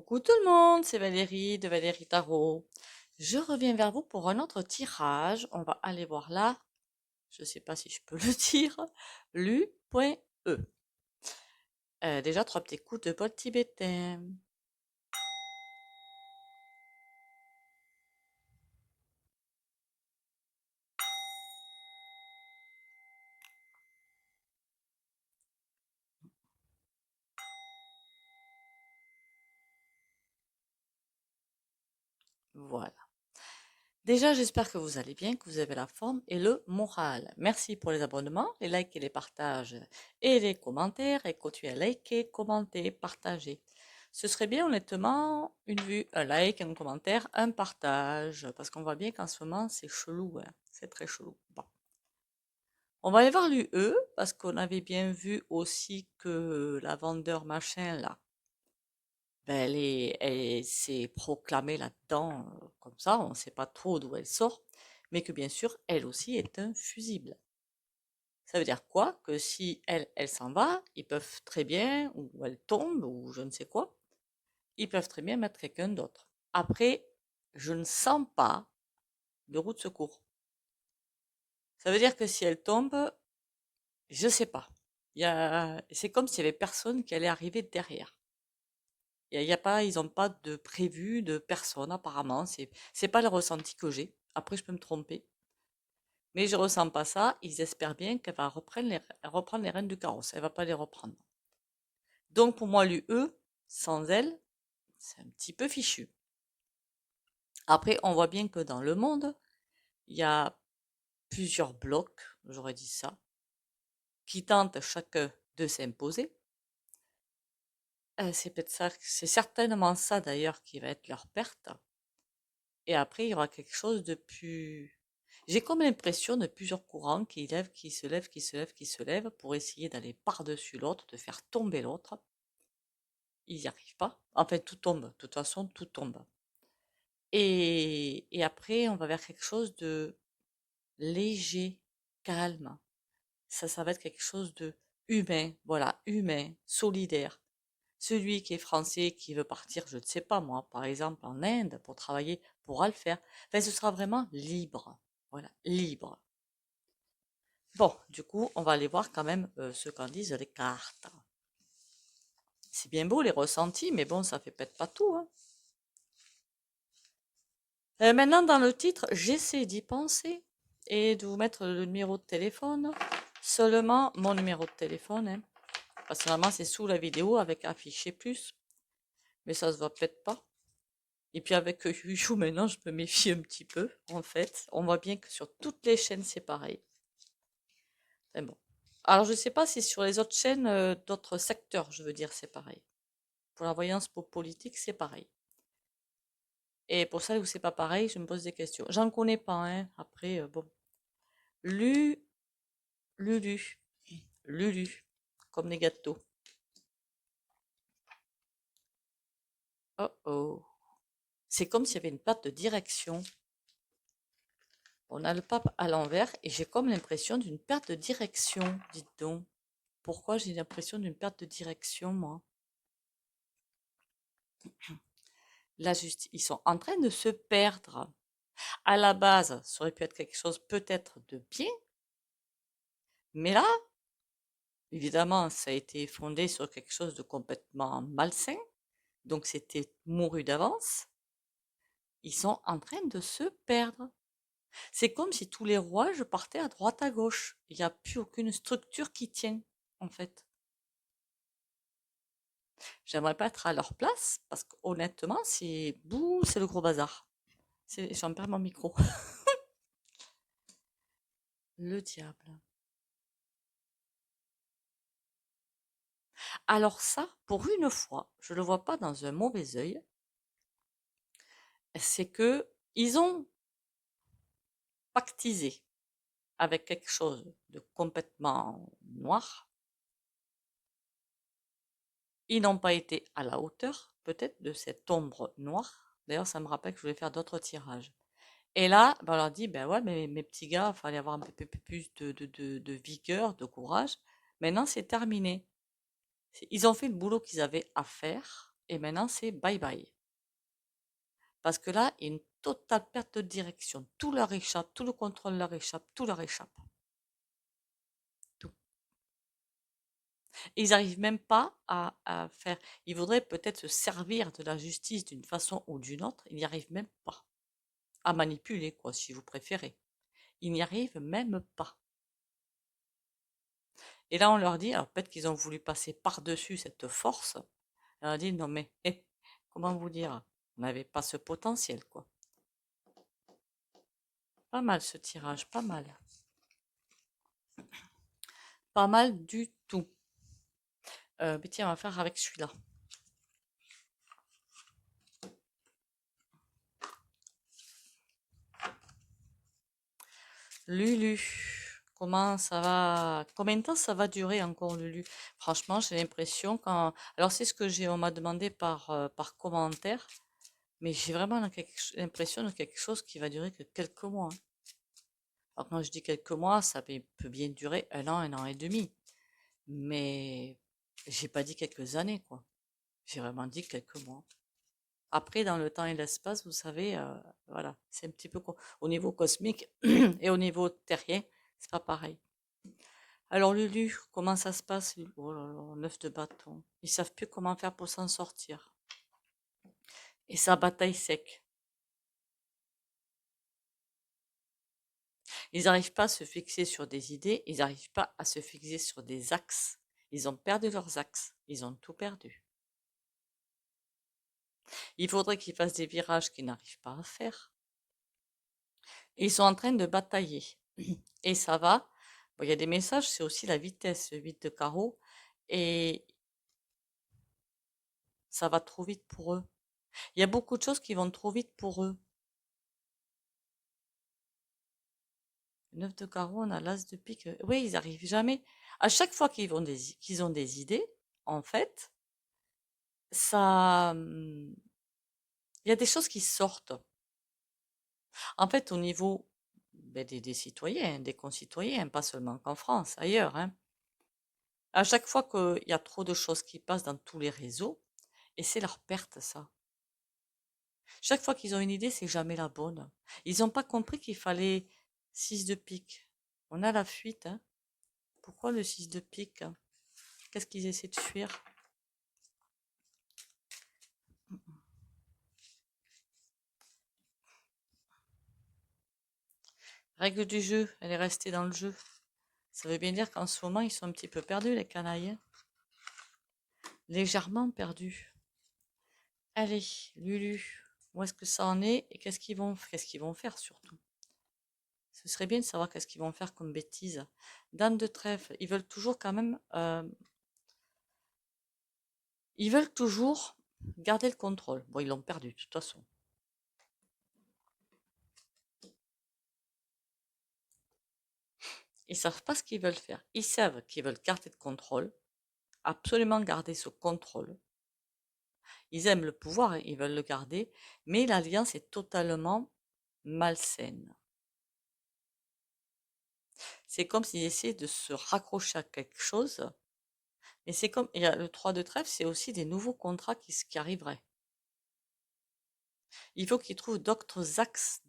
Coucou tout le monde, c'est Valérie de Valérie Tarot. Je reviens vers vous pour un autre tirage. On va aller voir là, je ne sais pas si je peux le dire, lu.e. Déjà, trois petits coups de bol tibétain. Voilà. Déjà, j'espère que vous allez bien, que vous avez la forme et le moral. Merci pour les abonnements, les likes et les partages et les commentaires. Et continuez à liker, commenter, partager. Ce serait bien, honnêtement, une vue, un like, un commentaire, un partage. Parce qu'on voit bien qu'en ce moment, c'est chelou, hein. C'est très chelou. Bon. On va aller voir l'UE, parce qu'on avait bien vu aussi que la vendeur machin, là, ben, elle s'est proclamée là-dedans, comme ça, on ne sait pas trop d'où elle sort, mais que bien sûr, elle aussi est un fusible. Ça veut dire quoi? Que si elle s'en va, ils peuvent très bien, ou elle tombe, ou je ne sais quoi, ils peuvent très bien mettre quelqu'un d'autre. Après, je ne sens pas de roue de secours. Ça veut dire que si elle tombe, je sais pas. C'est comme s'il y avait personne qui allait arriver derrière. Il y a pas, ils n'ont pas de prévu de personne apparemment. C'est pas le ressenti que j'ai. Après, je peux me tromper, mais je ressens pas ça. Ils espèrent bien qu'elle va reprendre les rênes du carrosse. Elle va pas les reprendre. Donc pour moi, l'UE sans elle, c'est un petit peu fichu. Après, on voit bien que dans le monde, il y a plusieurs blocs, j'aurais dit ça, qui tentent chacun de s'imposer. C'est peut-être ça, c'est certainement ça d'ailleurs qui va être leur perte. Et après, il y aura quelque chose de plus. J'ai comme l'impression de plusieurs courants qui lèvent, qui se lèvent, qui se lèvent, qui se lèvent pour essayer d'aller par-dessus l'autre, de faire tomber l'autre. Ils n'y arrivent pas. En fait, tout tombe. De toute façon, tout tombe. Et après, on va vers quelque chose de léger, calme. Ça va être quelque chose de humain. Voilà, humain, solidaire. Celui qui est français, qui veut partir, je ne sais pas moi, par exemple en Inde pour travailler, pourra le faire. Enfin, ce sera vraiment libre. Voilà, libre. Bon, du coup, on va aller voir quand même ce qu'en disent les cartes. C'est bien beau les ressentis, mais bon, ça fait peut-être pas tout, hein. Maintenant, dans le titre, j'essaie d'y penser et de vous mettre le numéro de téléphone. Seulement mon numéro de téléphone, hein. Parce que normalement, c'est sous la vidéo avec affiché plus. Mais ça se voit peut-être pas. Et puis avec Yuyu, maintenant, je me méfie un petit peu, en fait. On voit bien que sur toutes les chaînes, c'est pareil. Mais bon. Alors, je ne sais pas si sur les autres chaînes, d'autres secteurs, je veux dire, c'est pareil. Pour la voyance politique, c'est pareil. Et pour ça où c'est pas pareil, je me pose des questions. J'en connais pas, hein. Après, bon. Lu, Lulu, Lulu, comme les gâteaux. Oh oh. C'est comme s'il y avait une perte de direction. On a le pape à l'envers et j'ai comme l'impression d'une perte de direction, dites donc. Pourquoi j'ai l'impression d'une perte de direction, moi? La justice, ils sont en train de se perdre. À la base, ça aurait pu être quelque chose peut-être de bien, mais là, évidemment, ça a été fondé sur quelque chose de complètement malsain, donc c'était mouru d'avance. Ils sont en train de se perdre. C'est comme si tous les rouages partaient à droite à gauche. Il n'y a plus aucune structure qui tient, en fait. J'aimerais pas être à leur place parce qu'honnêtement, c'est bouh, c'est le gros bazar. J'en perds mon micro. Le diable. Alors ça, pour une fois, je le vois pas dans un mauvais œil, c'est que ils ont pactisé avec quelque chose de complètement noir. Ils n'ont pas été à la hauteur, peut-être, de cette ombre noire. D'ailleurs, ça me rappelle que je voulais faire d'autres tirages. Et là, ben, on leur dit, ben ouais, mais mes petits gars, il fallait avoir un peu plus de vigueur, de courage. Maintenant, c'est terminé. Ils ont fait le boulot qu'ils avaient à faire. et maintenant c'est bye bye. Parce que là, il y a une totale perte de direction. Tout leur échappe, tout le contrôle leur échappe, tout leur échappe. Tout. Et ils n'arrivent même pas à faire. Ils voudraient peut-être se servir de la justice d'une façon ou d'une autre. Ils n'y arrivent même pas. À manipuler, quoi, si vous préférez. Ils n'y arrivent même pas. Et là, on leur dit, alors peut-être qu'ils ont voulu passer par-dessus cette force. On leur dit, non mais, comment vous dire, on n'avait pas ce potentiel, quoi. Pas mal ce tirage, pas mal. Pas mal du tout. Mais tiens, on va faire avec celui-là. Lulu, comment ça va? Combien de temps ça va durer encore, Lulu? Franchement, j'ai l'impression quand. Alors, c'est ce que on m'a demandé par commentaire, mais j'ai vraiment l'impression de quelque chose qui va durer que quelques mois, hein. Alors, quand je dis quelques mois, ça peut bien durer un an et demi. Mais j'ai pas dit quelques années, quoi. J'ai vraiment dit quelques mois. Après, dans le temps et l'espace, vous savez, voilà, c'est un petit peu au niveau cosmique et au niveau terrien, c'est pas pareil. Alors Lulu, comment ça se passe? Oh là là, 9 de bâton. Ils savent plus comment faire pour s'en sortir. Et ça bataille sec. Ils n'arrivent pas à se fixer sur des idées, ils n'arrivent pas à se fixer sur des axes. Ils ont perdu leurs axes. Ils ont tout perdu. Il faudrait qu'ils fassent des virages qu'ils n'arrivent pas à faire. Et ils sont en train de batailler. Et ça va. Bon, il y a des messages, c'est aussi la vitesse, le 8 de carreau. Et ça va trop vite pour eux. Il y a beaucoup de choses qui vont trop vite pour eux. 9 de carreau, on a l'as de pique. Oui, ils arrivent jamais. À chaque fois qu'ils ont des idées, en fait, ça, il y a des choses qui sortent. En fait, au niveau des citoyens, des concitoyens, pas seulement qu'en France, ailleurs, hein. À chaque fois qu'il y a trop de choses qui passent dans tous les réseaux, et c'est leur perte, ça. Chaque fois qu'ils ont une idée, c'est jamais la bonne. Ils n'ont pas compris qu'il fallait 6 de pique. On a la fuite, hein. Pourquoi le 6 de pique, hein? Qu'est-ce qu'ils essaient de fuir? Règle du jeu, elle est restée dans le jeu. Ça veut bien dire qu'en ce moment, ils sont un petit peu perdus, les canailles, hein. Légèrement perdus. Allez, Lulu, où est-ce que ça en est et qu'est-ce qu'ils vont faire surtout? Ce serait bien de savoir qu'est-ce qu'ils vont faire comme bêtises. Dame de trèfle, ils veulent toujours quand même, ils veulent toujours garder le contrôle. Bon, ils l'ont perdu de toute façon. Ils savent pas ce qu'ils veulent faire. Ils savent qu'ils veulent garder le contrôle, absolument garder ce contrôle. Ils aiment le pouvoir, ils veulent le garder, mais l'alliance est totalement malsaine. C'est comme s'ils essaient de se raccrocher à quelque chose, mais c'est comme, et le 3 de trèfle, c'est aussi des nouveaux contrats qui arriveraient. Il faut qu'ils trouvent d'autres axes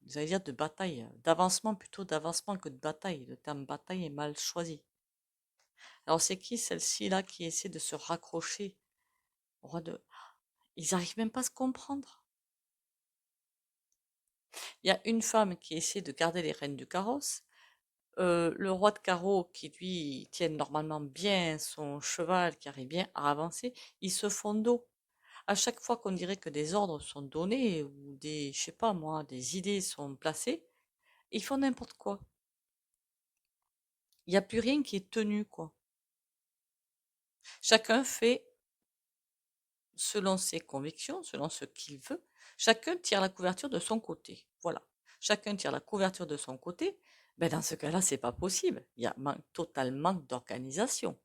j'allais dire de bataille, d'avancement plutôt d'avancement que de bataille. Le terme bataille est mal choisi. Alors c'est qui celle-ci là qui essaie de se raccrocher au roi de... Ils n'arrivent même pas à se comprendre. Il y a une femme qui essaie de garder les rênes du carrosse, le roi de carreau qui lui tient normalement bien son cheval, qui arrive bien à avancer, ils se font dos. À chaque fois qu'on dirait que des ordres sont donnés ou je sais pas moi, des idées sont placées, ils font n'importe quoi. Il n'y a plus rien qui est tenu, quoi. Chacun fait selon ses convictions, selon ce qu'il veut. Chacun tire la couverture de son côté. Voilà. Chacun tire la couverture de son côté. Ben dans ce cas-là, c'est pas possible. Il y a total manque d'organisation.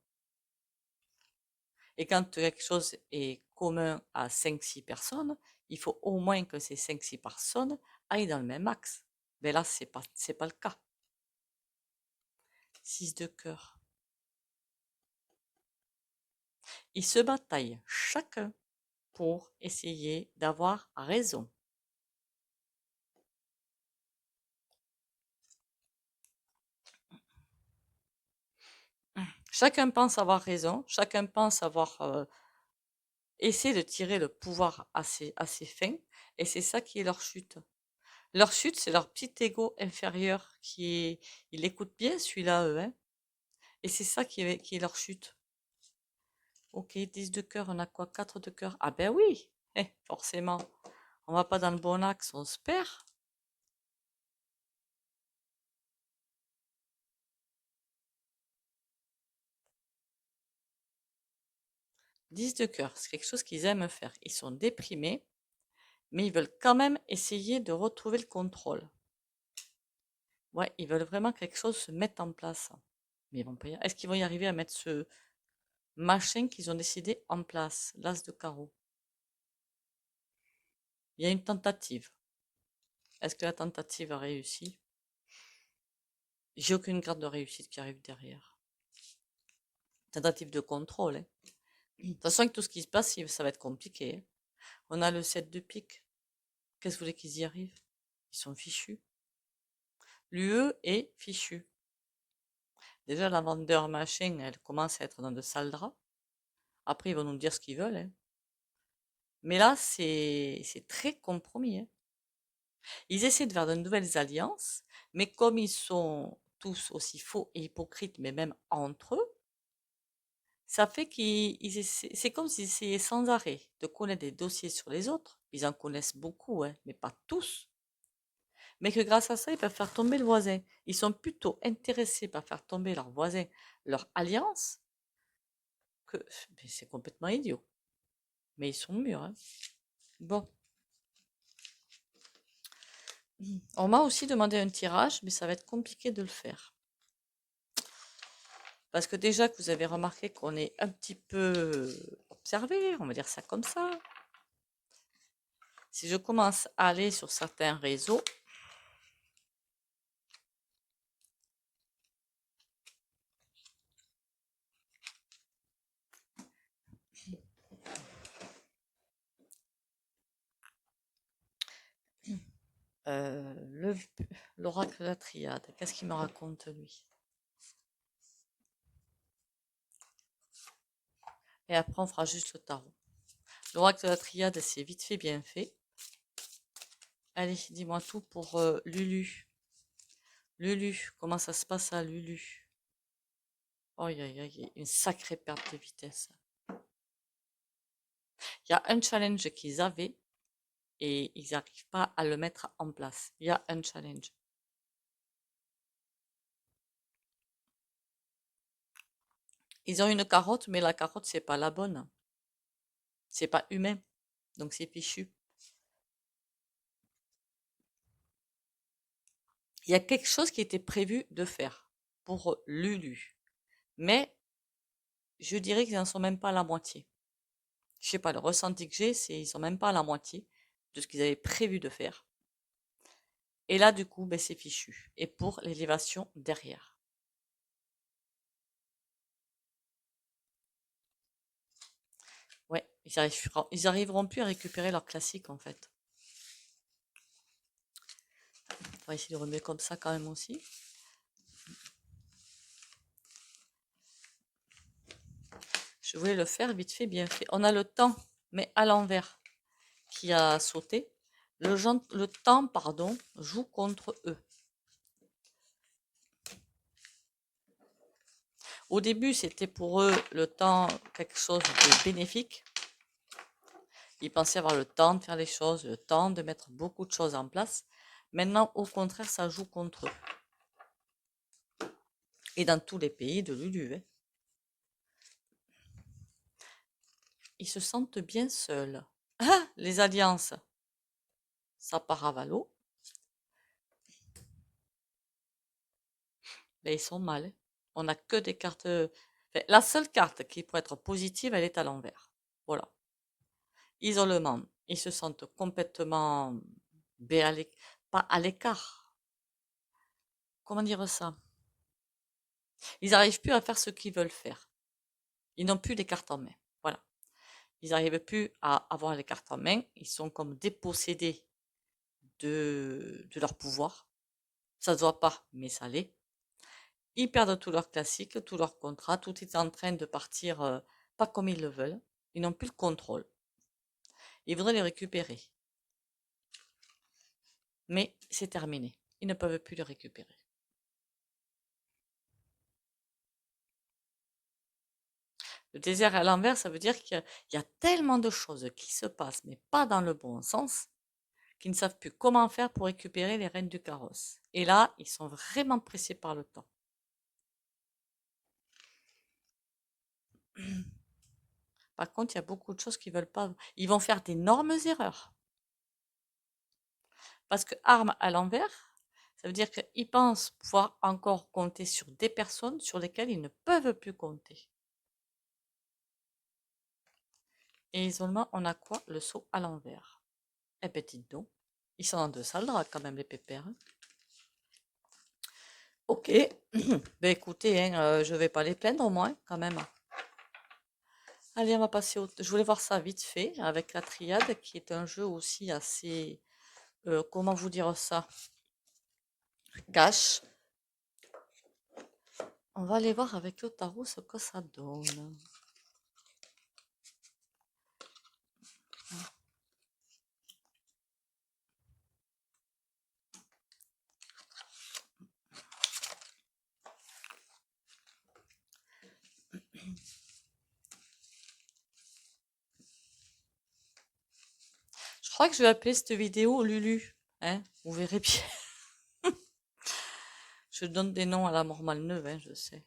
Et quand quelque chose est commun à 5-6 personnes, il faut au moins que ces 5-6 personnes aillent dans le même axe. Mais là, c'est pas le cas. 6 de cœur. Ils se bataillent chacun pour essayer d'avoir raison. Chacun pense avoir raison, chacun pense avoir essayé de tirer le pouvoir à ses fins, et c'est ça qui est leur chute. Leur chute, c'est leur petit ego inférieur il écoute bien celui-là, eux, hein, et c'est ça qui est leur chute. Ok, 10 de cœur, on a quoi? 4 de cœur. Ah ben oui, forcément. On va pas dans le bon axe, on se perd. 10 de cœur, c'est quelque chose qu'ils aiment faire. Ils sont déprimés, mais ils veulent quand même essayer de retrouver le contrôle. Ouais, ils veulent vraiment que quelque chose se mette en place. Mais ils vont pas Est-ce qu'ils vont y arriver à mettre ce machin qu'ils ont décidé en place? L'as de carreau. Il y a une tentative. Est-ce que la tentative a réussi? J'ai aucune carte de réussite qui arrive derrière. Tentative de contrôle, hein. De toute façon, avec tout ce qui se passe, ça va être compliqué, hein. On a le 7 de pique. Qu'est-ce que vous voulez qu'ils y arrivent? Ils sont fichus. L'UE est fichu. Déjà, la vendeur machin, elle commence à être dans de sales draps. Après, ils vont nous dire ce qu'ils veulent, hein. Mais là, c'est très compromis, hein. Ils essaient de faire de nouvelles alliances, mais comme ils sont tous aussi faux et hypocrites, mais même entre eux, ça fait c'est comme s'ils essayaient sans arrêt de connaître des dossiers sur les autres. Ils en connaissent beaucoup, hein, mais pas tous. Mais que grâce à ça, ils peuvent faire tomber le voisin. Ils sont plutôt intéressés par faire tomber leur voisin, leur alliance, que mais c'est complètement idiot. Mais ils sont mûrs, hein. Bon. On m'a aussi demandé un tirage, mais ça va être compliqué de le faire. Parce que déjà que vous avez remarqué qu'on est un petit peu observé, on va dire ça comme ça. Si je commence à aller sur certains réseaux, euh, l'oracle de la triade, qu'est-ce qu'il me raconte lui? Et après on fera juste le tarot. L'oracle de la triade, c'est vite fait, bien fait. Allez, dis-moi tout pour Lulu. Lulu, comment ça se passe à Lulu? Oh, il y a une sacrée perte de vitesse. Il y a un challenge qu'ils avaient et ils n'arrivent pas à le mettre en place. Il y a un challenge. Ils ont une carotte, mais la carotte, c'est pas la bonne. C'est pas humain. Donc c'est fichu. Il y a quelque chose qui était prévu de faire pour Lulu. Mais je dirais qu'ils n'en sont même pas à la moitié. Je sais pas, le ressenti que j'ai, c'est qu'ils sont même pas à la moitié de ce qu'ils avaient prévu de faire. Et là, du coup, ben, c'est fichu. Et pour l'élévation derrière. Ouais, ils arriveront plus à récupérer leur classique, en fait. On va essayer de remettre comme ça quand même aussi. Je voulais le faire vite fait, bien fait. On a le temps, mais à l'envers, qui a sauté. Le temps, pardon, joue contre eux. Au début, c'était pour eux le temps quelque chose de bénéfique. Ils pensaient avoir le temps de faire les choses, le temps de mettre beaucoup de choses en place. Maintenant, au contraire, ça joue contre eux. Et dans tous les pays de Lulu, hein. Ils se sentent bien seuls. Ah, les alliances, ça part à valo. Là, ils sont mal, hein. On n'a que des cartes. Enfin, la seule carte qui pourrait être positive, elle est à l'envers. Voilà. Isolement. Ils se sentent complètement pas à l'écart. Comment dire ça? Ils n'arrivent plus à faire ce qu'ils veulent faire. Ils n'ont plus les cartes en main. Voilà. Ils n'arrivent plus à avoir les cartes en main. Ils sont comme dépossédés de leur pouvoir. Ça se voit pas, mais ça l'est. Ils perdent tout leur classique, tout leur contrat, tout est en train de partir pas comme ils le veulent. Ils n'ont plus le contrôle. Ils voudraient les récupérer. Mais c'est terminé. Ils ne peuvent plus les récupérer. Le désert à l'envers, ça veut dire qu'il y a tellement de choses qui se passent, mais pas dans le bon sens, qu'ils ne savent plus comment faire pour récupérer les rênes du carrosse. Et là, ils sont vraiment pressés par le temps. Par contre, il y a beaucoup de choses qui veulent pas. Ils vont faire d'énormes erreurs. Parce que arme à l'envers, ça veut dire qu'ils pensent pouvoir encore compter sur des personnes sur lesquelles ils ne peuvent plus compter. Et isolement, on a quoi? Le saut à l'envers. Eh ben, dites donc. Ils sont en deux salles quand même, les pépères. Hein. Ok. Ben écoutez, hein, je vais pas les plaindre au moins, quand même. Allez, on va passer au... Je voulais voir ça vite fait, avec la triade, qui est un jeu aussi assez... comment vous dire ça? Cash. On va aller voir avec le tarot ce que ça donne. Je crois que je vais appeler cette vidéo Lulu. Hein, vous verrez bien. Je donne des noms à la mort neuve, hein, je sais.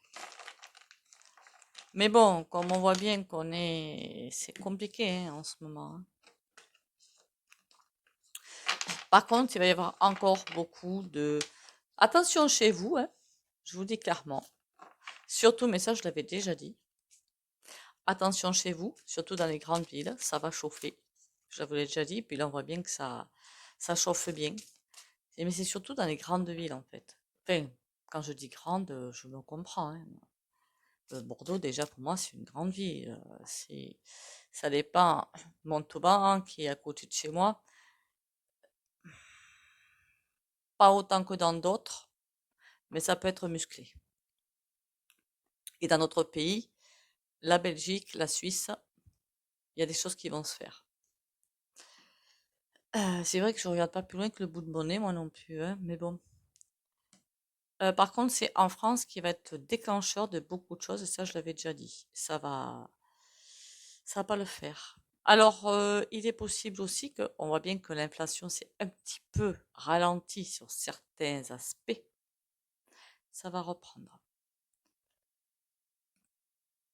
Mais bon, comme on voit bien qu'on est... C'est compliqué hein, en ce moment. Hein. Par contre, il va y avoir encore beaucoup de... Attention chez vous, hein, je vous dis clairement. Surtout, mais ça je l'avais déjà dit. Attention chez vous, surtout dans les grandes villes, ça va chauffer. Je vous l'ai déjà dit, puis là on voit bien que ça chauffe bien. Mais c'est surtout dans les grandes villes en fait. Enfin, quand je dis grande, je me comprends. Hein. Bordeaux, déjà pour moi, c'est une grande ville. Ça dépend. Montauban, qui est à côté de chez moi, pas autant que dans d'autres, mais ça peut être musclé. Et dans notre pays, la Belgique, la Suisse, il y a des choses qui vont se faire. C'est vrai que je regarde pas plus loin que le bout de mon nez, moi non plus, hein, mais bon. Par contre, c'est en France qui va être déclencheur de beaucoup de choses, et ça, je l'avais déjà dit. Ça va pas le faire. Alors, il est possible aussi on voit bien que l'inflation s'est un petit peu ralentie sur certains aspects. Ça va reprendre.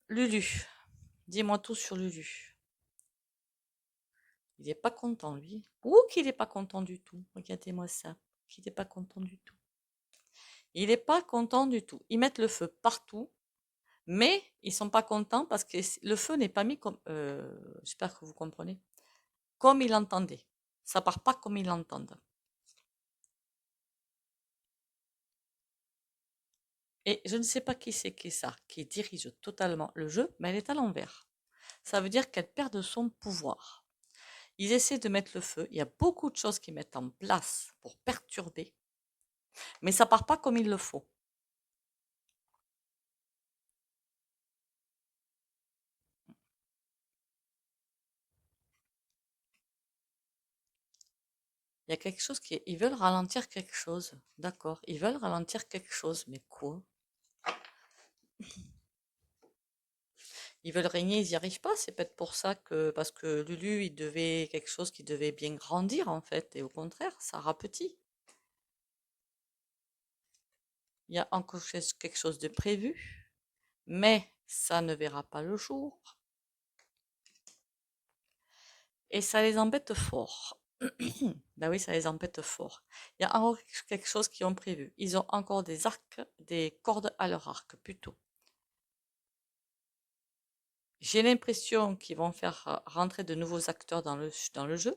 Lulu, dis-moi tout sur Lulu. Il n'est pas content, lui. Ou qu'il n'est pas content du tout. Regardez-moi ça. Qu'il n'est pas content du tout. Il n'est pas content du tout. Ils mettent le feu partout, mais ils sont pas contents parce que le feu n'est pas mis comme... j'espère que vous comprenez. Comme ils l'entendaient. Ça part pas comme ils l'entendent. Et je ne sais pas qui c'est qui dirige totalement le jeu, mais elle est à l'envers. Ça veut dire qu'elle perd son pouvoir. Ils essaient de mettre le feu. Il y a beaucoup de choses qu'ils mettent en place pour perturber, mais ça part pas comme il le faut. Il y a quelque chose qui... Ils veulent ralentir quelque chose. D'accord. Ils veulent ralentir quelque chose, mais quoi? Ils veulent régner, ils n'y arrivent pas. C'est peut-être pour ça que... Parce que Lulu, il devait quelque chose qui devait bien grandir, en fait. Et au contraire, ça rapetit. Il y a encore quelque chose de prévu, mais ça ne verra pas le jour. Et ça les embête fort. Ben oui, ça les embête fort. Il y a encore quelque chose qu'ils ont prévu. Ils ont encore des arcs, des cordes à leur arc, plutôt. J'ai l'impression qu'ils vont faire rentrer de nouveaux acteurs dans le jeu.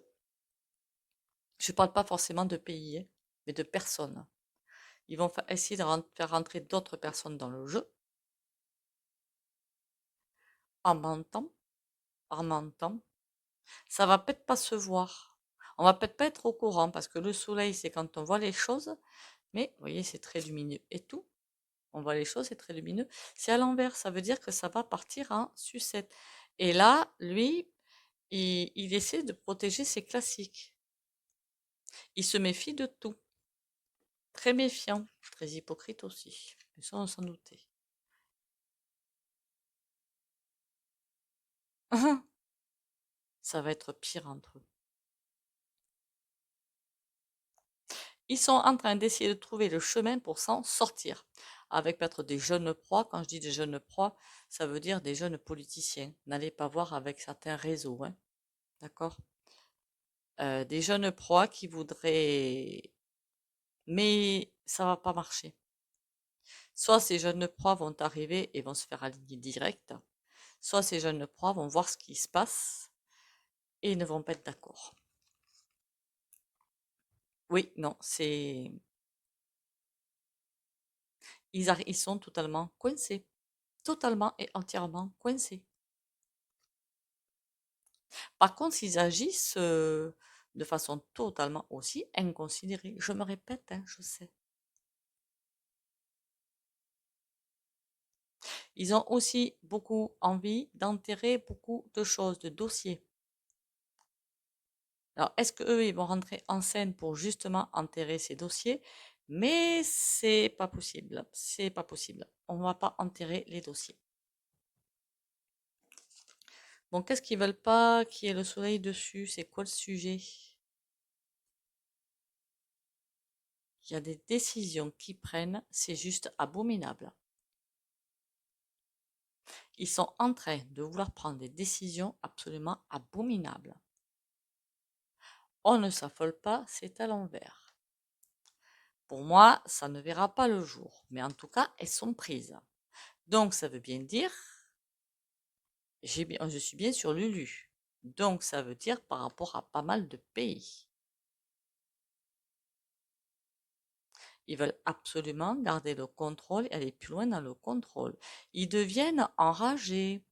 Je ne parle pas forcément de pays, hein, mais de personnes. Ils vont essayer de faire rentrer d'autres personnes dans le jeu en mentant. en mentant, ça va peut-être pas se voir. On va peut-être pas être au courant parce que le soleil, c'est quand on voit les choses, mais vous voyez, c'est très lumineux et tout. On voit les choses, c'est très lumineux. C'est à l'envers, ça veut dire que ça va partir en sucette. Et là, lui, il essaie de protéger ses classiques. Il se méfie de tout. Très méfiant, très hypocrite aussi. Mais ça, on s'en doutait. Ça va être pire entre eux. Ils sont en train d'essayer de trouver le chemin pour s'en sortir. Avec peut-être des jeunes proies. Quand je dis des jeunes proies, ça veut dire des jeunes politiciens. N'allez pas voir avec certains réseaux, hein. D'accord? Des jeunes proies qui voudraient. Mais ça va pas marcher. Soit ces jeunes proies vont arriver et vont se faire aligner direct, soit ces jeunes proies vont voir ce qui se passe et ne vont pas être d'accord. Oui, non, c'est. Ils sont totalement coincés. Totalement et entièrement coincés. Par contre, ils agissent de façon totalement aussi inconsidérée. Je me répète, hein, je sais. Ils ont aussi beaucoup envie d'enterrer beaucoup de choses, de dossiers. Alors, est-ce qu'eux, ils vont rentrer en scène pour justement enterrer ces dossiers? Mais c'est pas possible. C'est pas possible. On va pas enterrer les dossiers. Bon, qu'est-ce qu'ils veulent pas qu'il y ait le soleil dessus? C'est quoi le sujet? Il y a des décisions qu'ils prennent, c'est juste abominable. Ils sont en train de vouloir prendre des décisions absolument abominables. On ne s'affole pas, c'est à l'envers. Pour moi, ça ne verra pas le jour, mais en tout cas, elles sont prises. Donc, ça veut bien dire, je suis bien sur Lulu. Donc, ça veut dire par rapport à pas mal de pays. Ils veulent absolument garder le contrôle et aller plus loin dans le contrôle. Ils deviennent enragés.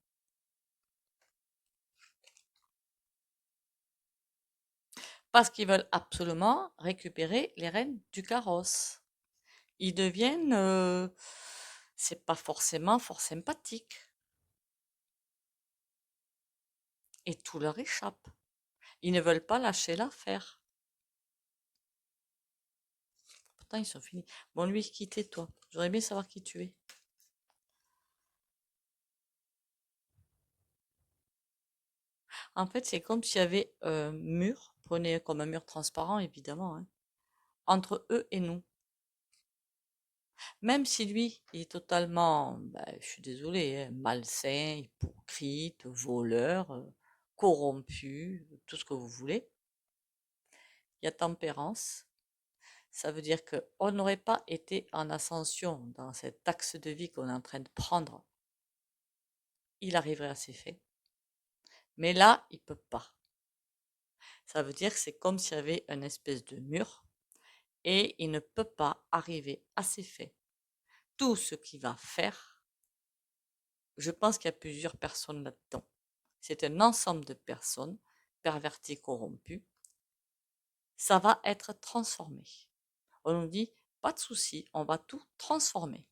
Parce qu'ils veulent absolument récupérer les rênes du carrosse. Ils deviennent, c'est pas forcément fort sympathique. Et tout leur échappe. Ils ne veulent pas lâcher l'affaire. Pourtant, ils sont finis. Bon, lui, quittez toi. J'aurais bien savoir qui tu es. En fait, c'est comme s'il y avait un mur, prenez comme un mur transparent, évidemment, hein, entre eux et nous. Même si lui il est totalement, bah, je suis désolée, hein, malsain, hypocrite, voleur, corrompu, tout ce que vous voulez, il y a tempérance. Ça veut dire qu'on n'aurait pas été en ascension dans cet axe de vie qu'on est en train de prendre. Il arriverait à ses fins. Mais là, il peut pas. Ça veut dire que c'est comme s'il y avait une espèce de mur et il ne peut pas arriver à ses fins. Tout ce qu'il va faire, je pense qu'il y a plusieurs personnes là-dedans. C'est un ensemble de personnes perverties, corrompues. Ça va être transformé. On nous dit, pas de souci, on va tout transformer.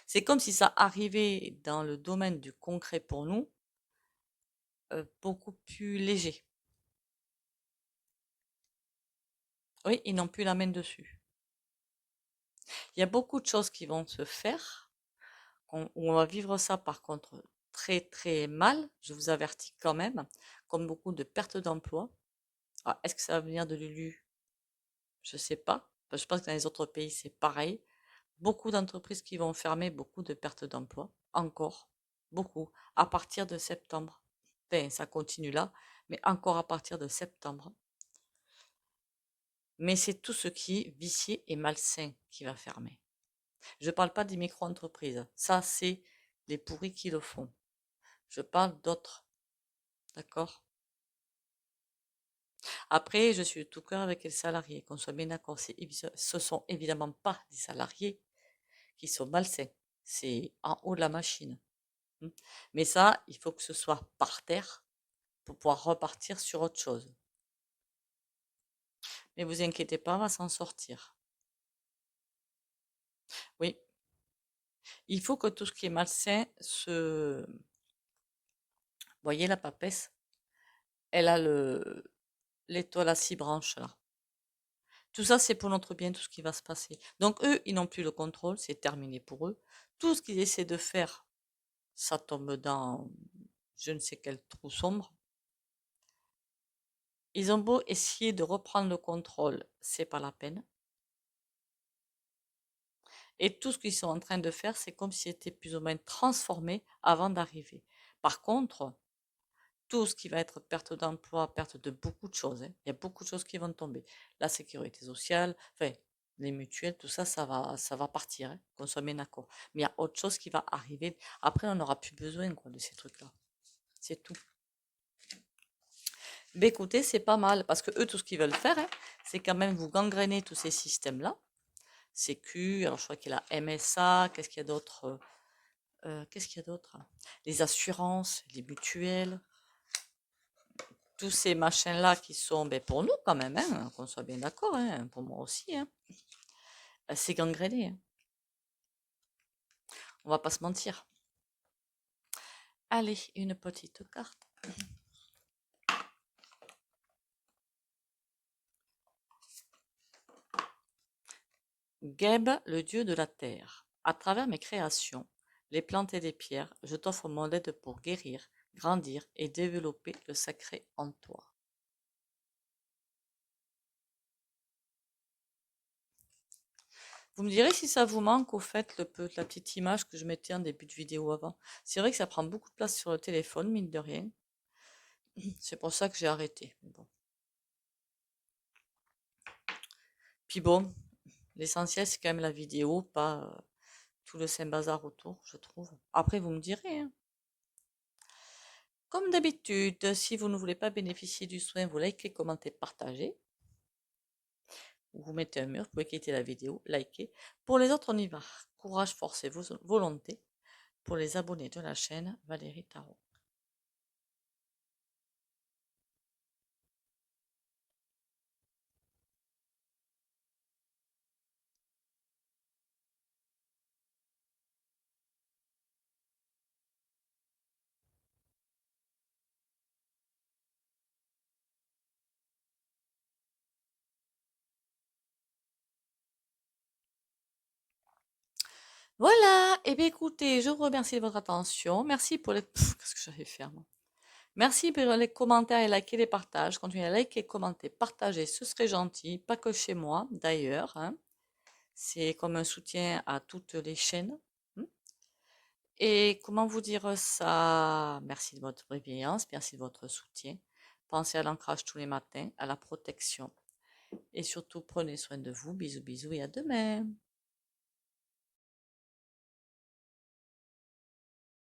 C'est comme si ça arrivait dans le domaine du concret pour nous, beaucoup plus léger. Oui, ils n'ont plus la main dessus. Il y a beaucoup de choses qui vont se faire, où on va vivre ça par contre très très mal, je vous avertis quand même, comme beaucoup de pertes d'emploi. Ah, est-ce que ça va venir de Lulu? Je sais pas. Je pense que dans les autres pays, c'est pareil. Beaucoup d'entreprises qui vont fermer, beaucoup de pertes d'emploi. Encore. Beaucoup. À partir de septembre. Enfin, ça continue là, mais encore à partir de septembre. Mais c'est tout ce qui est vicié et malsain qui va fermer. Je ne parle pas des micro-entreprises. Ça, c'est les pourris qui le font. Je parle d'autres. D'accord? Après, je suis de tout cœur avec les salariés, qu'on soit bien d'accord. Ce sont évidemment pas des salariés qui sont malsains. C'est en haut de la machine. Hmm. Mais ça, il faut que ce soit par terre pour pouvoir repartir sur autre chose. Mais vous inquiétez pas, on va s'en sortir. Oui, il faut que tout ce qui est malsain se... Voyez la papesse, elle a l'étoile à 6 branches là. Tout ça, c'est pour notre bien, tout ce qui va se passer. Donc eux, ils n'ont plus le contrôle, c'est terminé pour eux. Tout ce qu'ils essaient de faire, ça tombe dans je ne sais quel trou sombre. Ils ont beau essayer de reprendre le contrôle, c'est pas la peine. Et tout ce qu'ils sont en train de faire, c'est comme si c'était plus ou moins transformé avant d'arriver. Par contre, tout ce qui va être perte d'emploi, perte de beaucoup de choses, hein, il y a beaucoup de choses qui vont tomber. La sécurité sociale, enfin, les mutuelles, tout ça, ça va partir, hein, qu'on soit bien d'accord. Mais il y a autre chose qui va arriver. Après, on n'aura plus besoin, quoi, de ces trucs-là. C'est tout. Ben écoutez, c'est pas mal, parce que eux, tout ce qu'ils veulent faire, hein, c'est quand même vous gangréner tous ces systèmes-là. Sécu, alors je crois qu'il y a la MSA, qu'est-ce qu'il y a d'autre? Qu'est-ce qu'il y a d'autre? Les assurances, les mutuelles, tous ces machins-là qui sont, ben pour nous quand même, hein, qu'on soit bien d'accord, hein, pour moi aussi, hein, c'est gangréné, hein, on va pas se mentir. Allez, une petite carte. Geb, le dieu de la terre. À travers mes créations, les plantes et les pierres, je t'offre mon aide pour guérir, grandir et développer le sacré en toi. Vous me direz si ça vous manque au fait la petite image que je mettais en début de vidéo avant. C'est vrai que ça prend beaucoup de place sur le téléphone, mine de rien. C'est pour ça que j'ai arrêté. Mais bon. Puis bon, l'essentiel c'est quand même la vidéo, pas tout le Saint-Bazar autour, je trouve. Après, vous me direz, hein. Comme d'habitude, si vous ne voulez pas bénéficier du soin, vous likez, commentez, partagez. Ou vous mettez un mur, vous pouvez quitter la vidéo, liker. Pour les autres, on y va. Courage, force et volonté. Pour les abonnés de la chaîne, Valérie Tarot. Voilà, et bien écoutez, je vous remercie de votre attention. Merci pour les... Qu'est-ce que j'allais faire, moi? Merci pour les commentaires et likes et les partages. Continuez à liker, commenter, partager, ce serait gentil. Pas que chez moi, d'ailleurs, hein. C'est comme un soutien à toutes les chaînes. Hmm. Et comment vous dire ça? Merci de votre bienveillance, merci de votre soutien. Pensez à l'ancrage tous les matins, à la protection. Et surtout, prenez soin de vous. Bisous, bisous et à demain.